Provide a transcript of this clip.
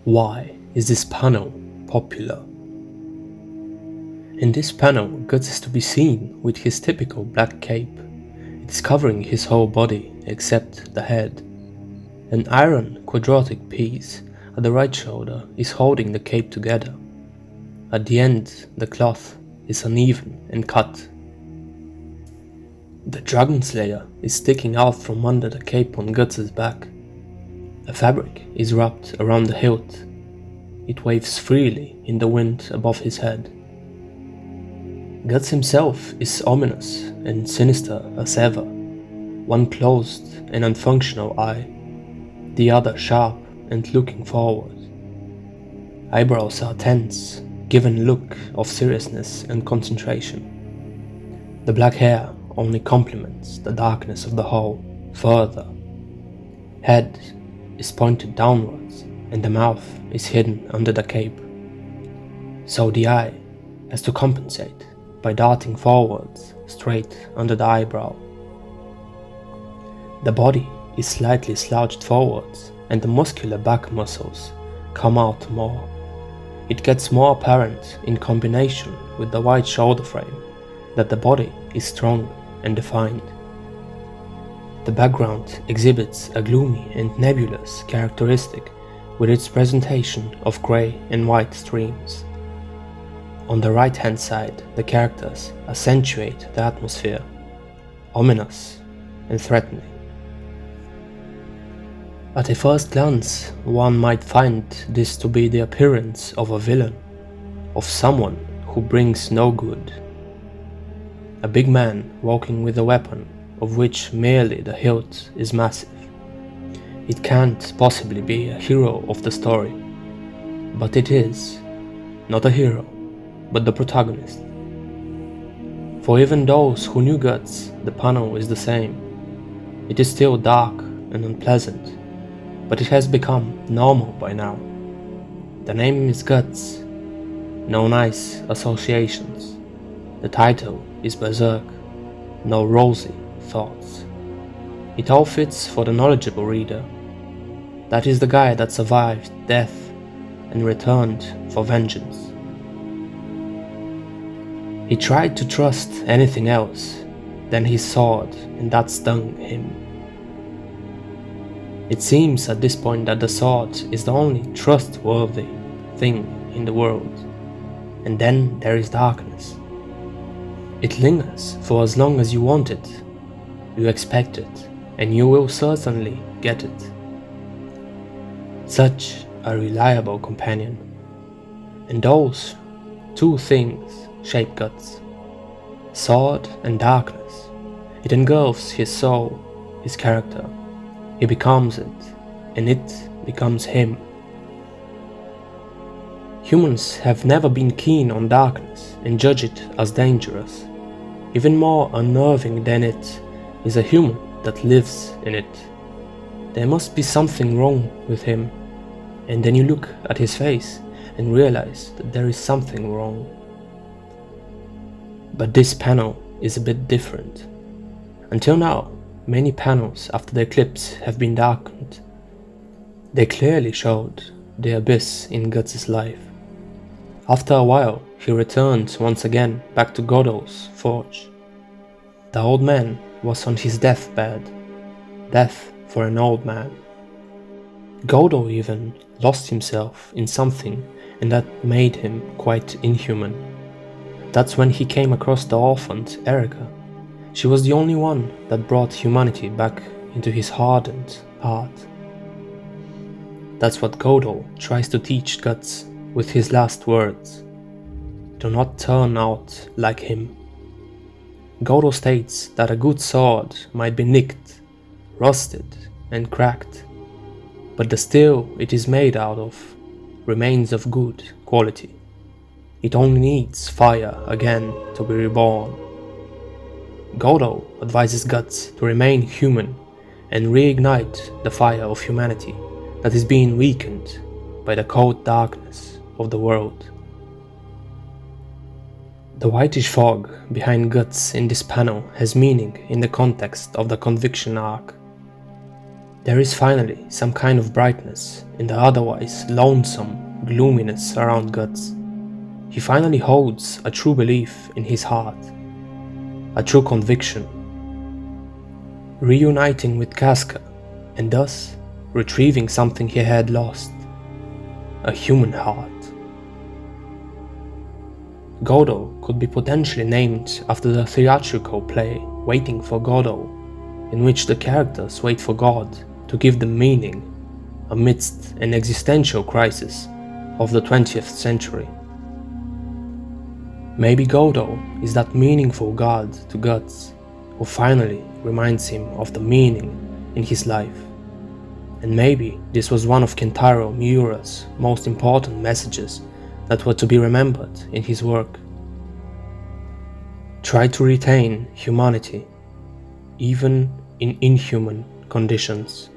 Why is this panel popular? In this panel, Gutsऽ is to be seen with his typical black cape. It is covering his whole body except the head. An iron quadratic piece at the right shoulder is holding the cape together. At the end, the cloth is uneven and cut. The Dragonslayer is sticking out from under the cape on Guts's back. A fabric is wrapped around the hilt. It waves freely in the wind above his head. Gutsऽ himself is ominous and sinister as ever, one closed and unfunctional eye, the other sharp and looking forward. Eyebrows are tense, given a look of seriousness and concentration. The black hair only complements the darkness of the whole further. Head is pointed downwards and the mouth is hidden under the cape. So the eye has to compensate by darting forwards straight under the eyebrow. The body is slightly slouched forwards and the muscular back muscles come out more. It gets more apparent in combination with the wide shoulder frame that the body is strong and defined. The background exhibits a gloomy and nebulous characteristic with its presentation of grey and white streams. On the right hand side, the characters accentuate the atmosphere, ominous and threatening. At a first glance, one might find this to be the appearance of a villain, of someone who brings no good. A big man walking with a weapon of which merely the hilt is massive. It can't possibly be a hero of the story, but it is, not a hero, but the protagonist. For even those who knew Gutsऽ, the panel is the same. It is still dark and unpleasant, but it has become normal by now. The name is Gutsऽ, no nice associations. The title is Berserk, no rosy thoughts. It all fits for the knowledgeable reader. That is the guy that survived death and returned for vengeance. He tried to trust anything else than his sword, and that stung him. It seems at this point that the sword is the only trustworthy thing in the world. And then there is darkness. It lingers for as long as you want it. You expect it, and you will certainly get it. Such a reliable companion. And those two things shape Gutsऽ. Sword and darkness. It engulfs his soul, his character. He becomes it, and it becomes him. Humans have never been keen on darkness and judge it as dangerous. Even more unnerving than it is a human that lives in it. There must be something wrong with him, and then you look at his face and realize that there is something wrong. But this panel is a bit different. Until now, many panels after the eclipse have been darkened. They clearly showed the abyss in Guts's life. After a while, he returned once again back to Godot's forge. The old man was on his deathbed. Death for an old man. Godot even lost himself in something, and that made him quite inhuman. That's when he came across the orphaned Erica. She was the only one that brought humanity back into his hardened heart. That's what Godot tries to teach Gutsऽ with his last words. Do not turn out like him. Godot states that a good sword might be nicked, rusted and cracked, but the steel it is made out of remains of good quality. It only needs fire again to be reborn. Godot advises Gutsऽ to remain human and reignite the fire of humanity that is being weakened by the cold darkness of the world. The whitish fog behind Gutsऽ in this panel has meaning in the context of the conviction arc. There is finally some kind of brightness in the otherwise lonesome gloominess around Gutsˋ. He finally holds a true belief in his heart, a true conviction, reuniting with Casca and thus retrieving something he had lost, a human heart. Godot could be potentially named after the theatrical play Waiting for Godot, in which the characters wait for God to give them meaning amidst an existential crisis of the 20th century. Maybe Godot is that meaningful God to Gutsˋ, who finally reminds him of the meaning in his life. And maybe this was one of Kentaro Miura's most important messages that were to be remembered in his work. Try to retain humanity, even in inhuman conditions.